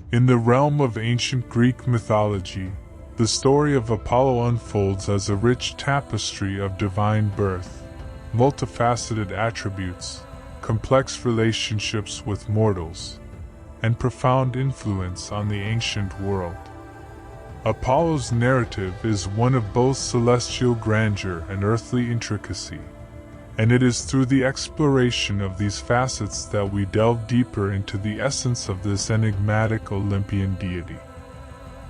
In the realm of ancient Greek mythology, the story of Apollo unfolds as a rich tapestry of divine birth, multifaceted attributes, complex relationships with mortals, and profound influence on the ancient world. Apollo's narrative is one of both celestial grandeur and earthly intricacy, and it is through the exploration of these facets that we delve deeper into the essence of this enigmatic Olympian deity.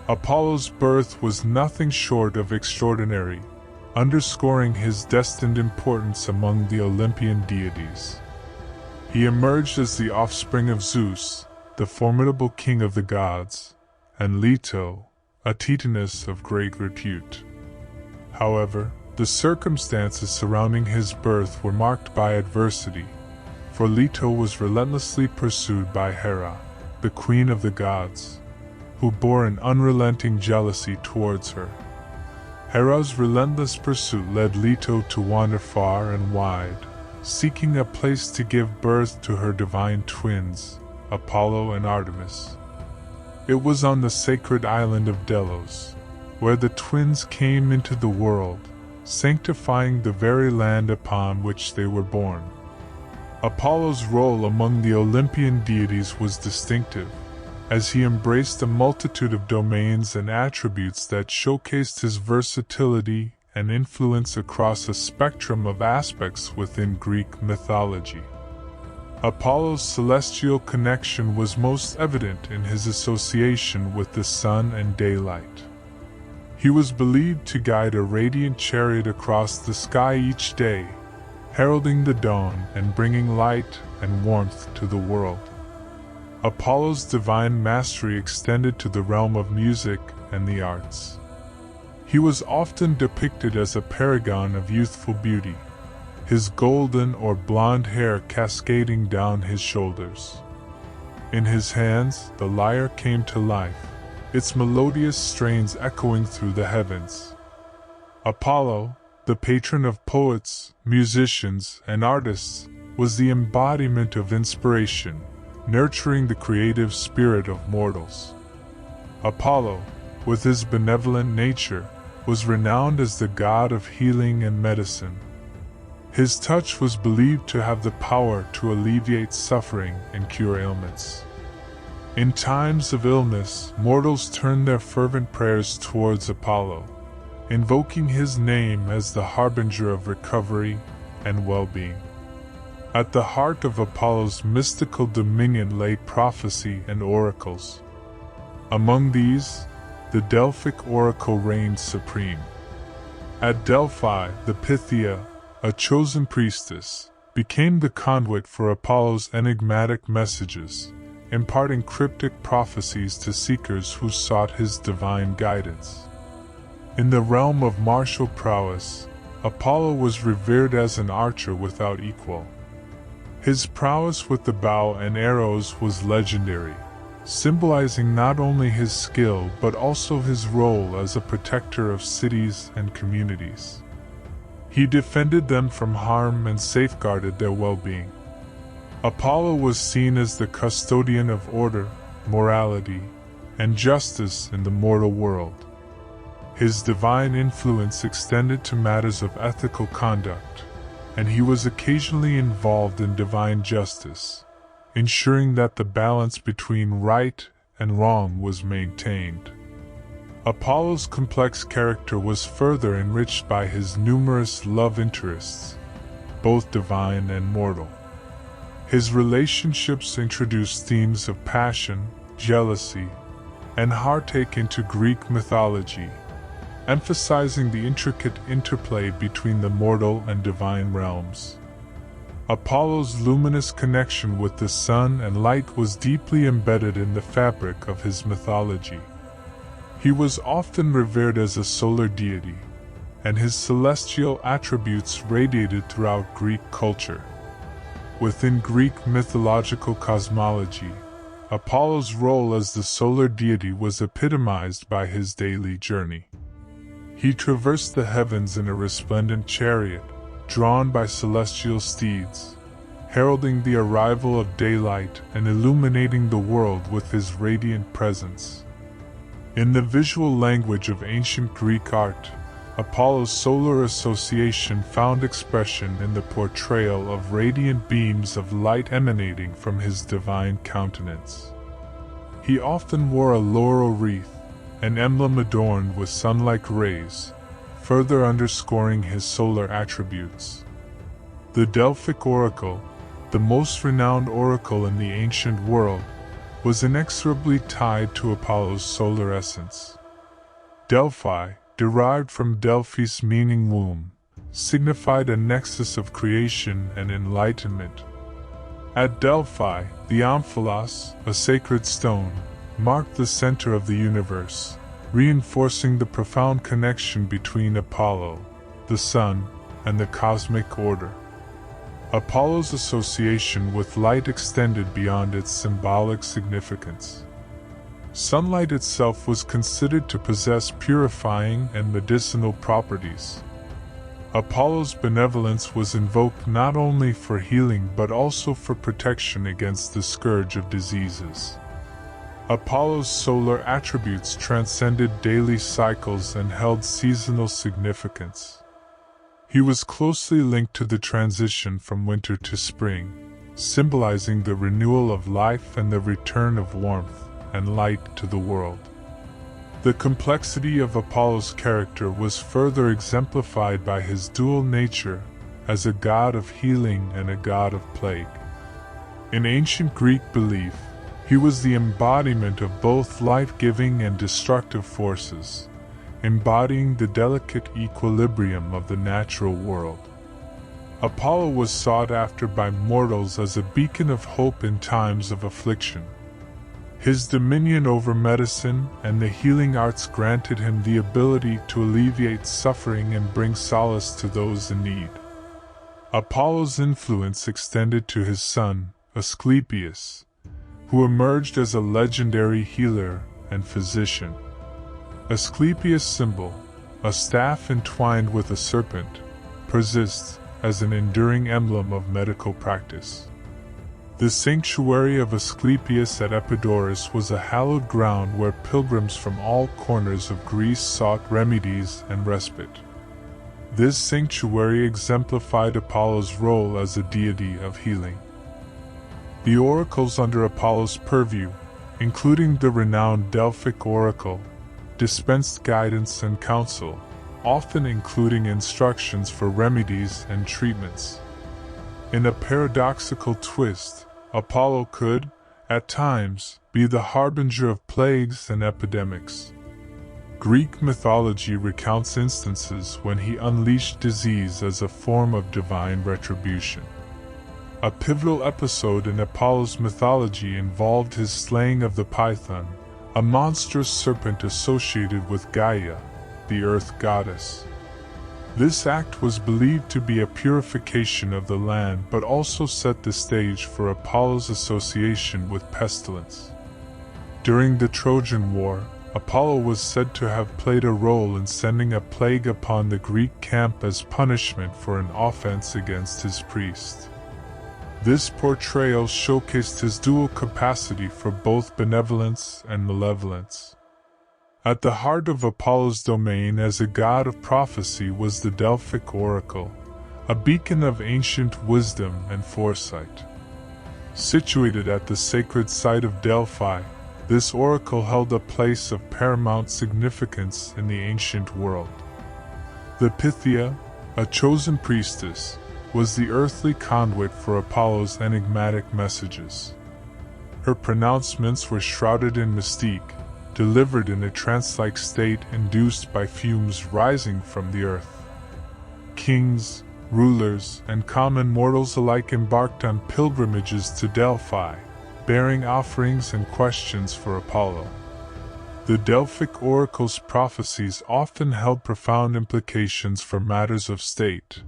Apollo's birth was nothing short of extraordinary, underscoring his destined importance among the Olympian deities. He emerged as the offspring of Zeus, the formidable king of the gods, and Leto, a Titaness of great repute. However, the circumstances surrounding his birth were marked by adversity, for Leto was relentlessly pursued by Hera, the queen of the gods, who bore an unrelenting jealousy towards her. Hera's relentless pursuit led Leto to wander far and wide, seeking a place to give birth to her divine twins, Apollo and Artemis. It was on the sacred island of Delos, where the twins came into the world, sanctifying the very land upon which they were born. Apollo's role among the Olympian deities was distinctive, as he embraced a multitude of domains and attributes that showcased his versatility and influence across a spectrum of aspects within Greek mythology. Apollo's celestial connection was most evident in his association with the sun and daylight. He was believed to guide a radiant chariot across the sky each day, heralding the dawn and bringing light and warmth to the world. Apollo's divine mastery extended to the realm of music and the arts. He was often depicted as a paragon of youthful beauty, his golden or blonde hair cascading down his shoulders. In his hands, the lyre came to life, its melodious strains echoing through the heavens. Apollo, the patron of poets, musicians, and artists, was the embodiment of inspiration, nurturing the creative spirit of mortals. Apollo, with his benevolent nature, was renowned as the god of healing and medicine. His touch was believed to have the power to alleviate suffering and cure ailments. In times of illness, mortals turned their fervent prayers towards Apollo, invoking his name as the harbinger of recovery and well-being. At the heart of Apollo's mystical dominion lay prophecy and oracles. Among these, the Delphic oracle reigned supreme. At Delphi, the Pythia, a chosen priestess, became the conduit for Apollo's enigmatic messages, imparting cryptic prophecies to seekers who sought his divine guidance. In the realm of martial prowess, Apollo was revered as an archer without equal. His prowess with the bow and arrows was legendary, symbolizing not only his skill but also his role as a protector of cities and communities. He defended them from harm and safeguarded their well-being. Apollo was seen as the custodian of order, morality, and justice in the mortal world. His divine influence extended to matters of ethical conduct, and he was occasionally involved in divine justice, ensuring that the balance between right and wrong was maintained. Apollo's complex character was further enriched by his numerous love interests, both divine and mortal. His relationships introduced themes of passion, jealousy, and heartache into Greek mythology, emphasizing the intricate interplay between the mortal and divine realms. Apollo's luminous connection with the sun and light was deeply embedded in the fabric of his mythology. He was often revered as a solar deity, and his celestial attributes radiated throughout Greek culture. Within Greek mythological cosmology, Apollo's role as the solar deity was epitomized by his daily journey. He traversed the heavens in a resplendent chariot, drawn by celestial steeds, heralding the arrival of daylight and illuminating the world with his radiant presence. In the visual language of ancient Greek art, Apollo's solar association found expression in the portrayal of radiant beams of light emanating from his divine countenance. He often wore a laurel wreath, an emblem adorned with sun-like rays, further underscoring his solar attributes. The Delphic oracle, the most renowned oracle in the ancient world, was inexorably tied to Apollo's solar essence. Delphi, derived from Delphis meaning womb, signified a nexus of creation and enlightenment. At Delphi, the omphalos, a sacred stone, marked the center of the universe, reinforcing the profound connection between Apollo, the sun, and the cosmic order. Apollo's association with light extended beyond its symbolic significance. Sunlight itself was considered to possess purifying and medicinal properties. Apollo's benevolence was invoked not only for healing but also for protection against the scourge of diseases. Apollo's solar attributes transcended daily cycles and held seasonal significance. He was closely linked to the transition from winter to spring, symbolizing the renewal of life and the return of warmth and light to the world. The complexity of Apollo's character was further exemplified by his dual nature as a god of healing and a god of plague. In ancient Greek belief, he was the embodiment of both life-giving and destructive forces, embodying the delicate equilibrium of the natural world. Apollo was sought after by mortals as a beacon of hope in times of affliction. His dominion over medicine and the healing arts granted him the ability to alleviate suffering and bring solace to those in need. Apollo's influence extended to his son, Asclepius, who emerged as a legendary healer and physician. Asclepius' symbol, a staff entwined with a serpent, persists as an enduring emblem of medical practice. The sanctuary of Asclepius at Epidaurus was a hallowed ground where pilgrims from all corners of Greece sought remedies and respite. This sanctuary exemplified Apollo's role as a deity of healing. The oracles under Apollo's purview, including the renowned Delphic oracle, dispensed guidance and counsel, often including instructions for remedies and treatments. In a paradoxical twist, Apollo could, at times, be the harbinger of plagues and epidemics. Greek mythology recounts instances when he unleashed disease as a form of divine retribution. A pivotal episode in Apollo's mythology involved his slaying of the Python, a monstrous serpent associated with Gaia, the earth goddess. This act was believed to be a purification of the land but also set the stage for Apollo's association with pestilence. During the Trojan War, Apollo was said to have played a role in sending a plague upon the Greek camp as punishment for an offense against his priest. This portrayal showcased his dual capacity for both benevolence and malevolence. At the heart of Apollo's domain as a god of prophecy was the Delphic oracle, a beacon of ancient wisdom and foresight. Situated at the sacred site of Delphi, this oracle held a place of paramount significance in the ancient world. The Pythia, a chosen priestess, was the earthly conduit for Apollo's enigmatic messages. Her pronouncements were shrouded in mystique, delivered in a trance-like state induced by fumes rising from the earth. Kings, rulers, and common mortals alike embarked on pilgrimages to Delphi, bearing offerings and questions for Apollo. The Delphic oracle's prophecies often held profound implications for matters of state,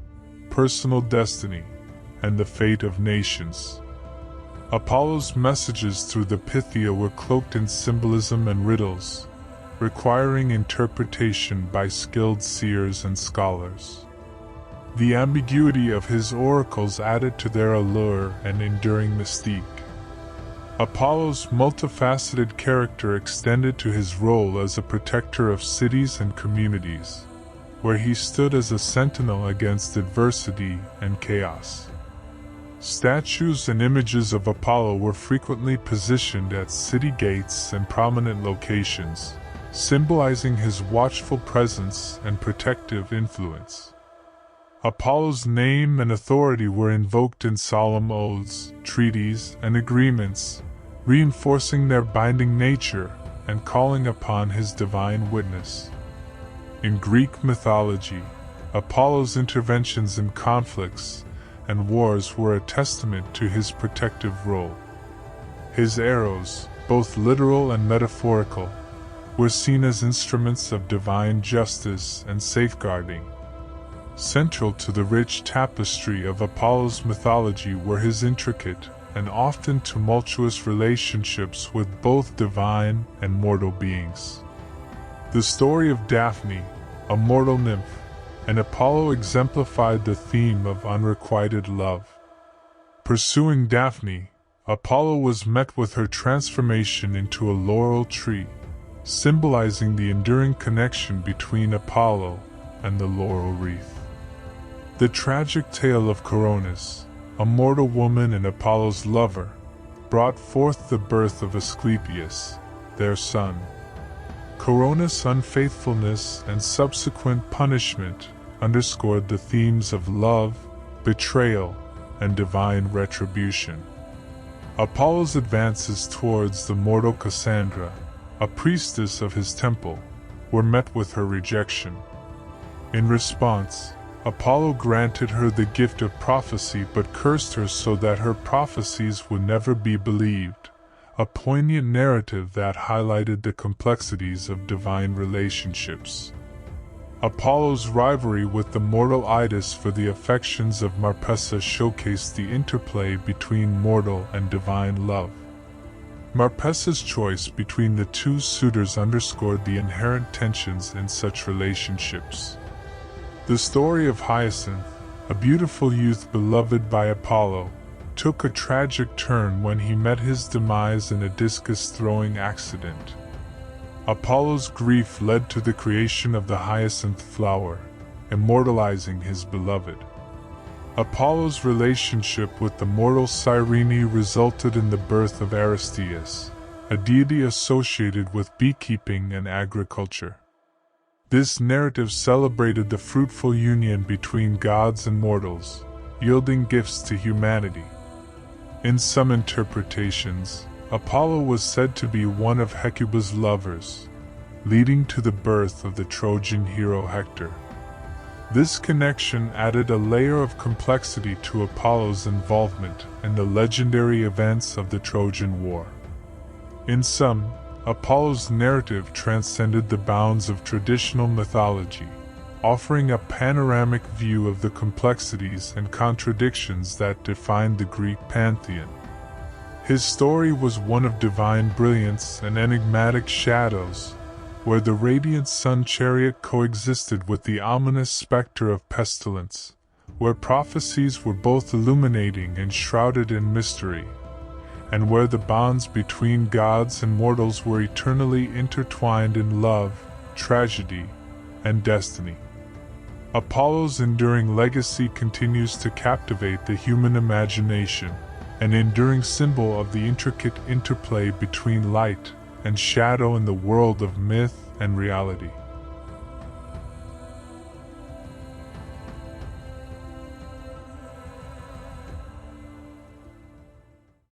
personal destiny, and the fate of nations. Apollo's messages through the Pythia were cloaked in symbolism and riddles, requiring interpretation by skilled seers and scholars. The ambiguity of his oracles added to their allure and enduring mystique. Apollo's multifaceted character extended to his role as a protector of cities and communities, where he stood as a sentinel against adversity and chaos. Statues and images of Apollo were frequently positioned at city gates and prominent locations, symbolizing his watchful presence and protective influence. Apollo's name and authority were invoked in solemn oaths, treaties, and agreements, reinforcing their binding nature and calling upon his divine witness. In Greek mythology, Apollo's interventions in conflicts and wars were a testament to his protective role. His arrows, both literal and metaphorical, were seen as instruments of divine justice and safeguarding. Central to the rich tapestry of Apollo's mythology were his intricate and often tumultuous relationships with both divine and mortal beings. The story of Daphne, a mortal nymph, and Apollo exemplified the theme of unrequited love. Pursuing Daphne, Apollo was met with her transformation into a laurel tree, symbolizing the enduring connection between Apollo and the laurel wreath. The tragic tale of Coronis, a mortal woman and Apollo's lover, brought forth the birth of Asclepius, their son. Coronis' unfaithfulness and subsequent punishment underscored the themes of love, betrayal, and divine retribution. Apollo's advances towards the mortal Cassandra, a priestess of his temple, were met with her rejection. In response, Apollo granted her the gift of prophecy but cursed her so that her prophecies would never be believed, a poignant narrative that highlighted the complexities of divine relationships. Apollo's rivalry with the mortal Idas for the affections of Marpessa showcased the interplay between mortal and divine love. Marpessa's choice between the two suitors underscored the inherent tensions in such relationships. The story of Hyacinth, a beautiful youth beloved by Apollo, took a tragic turn when he met his demise in a discus-throwing accident. Apollo's grief led to the creation of the hyacinth flower, immortalizing his beloved. Apollo's relationship with the mortal Cyrene resulted in the birth of Aristeus, a deity associated with beekeeping and agriculture. This narrative celebrated the fruitful union between gods and mortals, yielding gifts to humanity. In some interpretations, Apollo was said to be one of Hecuba's lovers, leading to the birth of the Trojan hero Hector. This connection added a layer of complexity to Apollo's involvement in the legendary events of the Trojan War. In sum, Apollo's narrative transcended the bounds of traditional mythology, offering a panoramic view of the complexities and contradictions that defined the Greek pantheon. His story was one of divine brilliance and enigmatic shadows, where the radiant sun chariot coexisted with the ominous specter of pestilence, where prophecies were both illuminating and shrouded in mystery, and where the bonds between gods and mortals were eternally intertwined in love, tragedy, and destiny. Apollo's enduring legacy continues to captivate the human imagination, an enduring symbol of the intricate interplay between light and shadow in the world of myth and reality.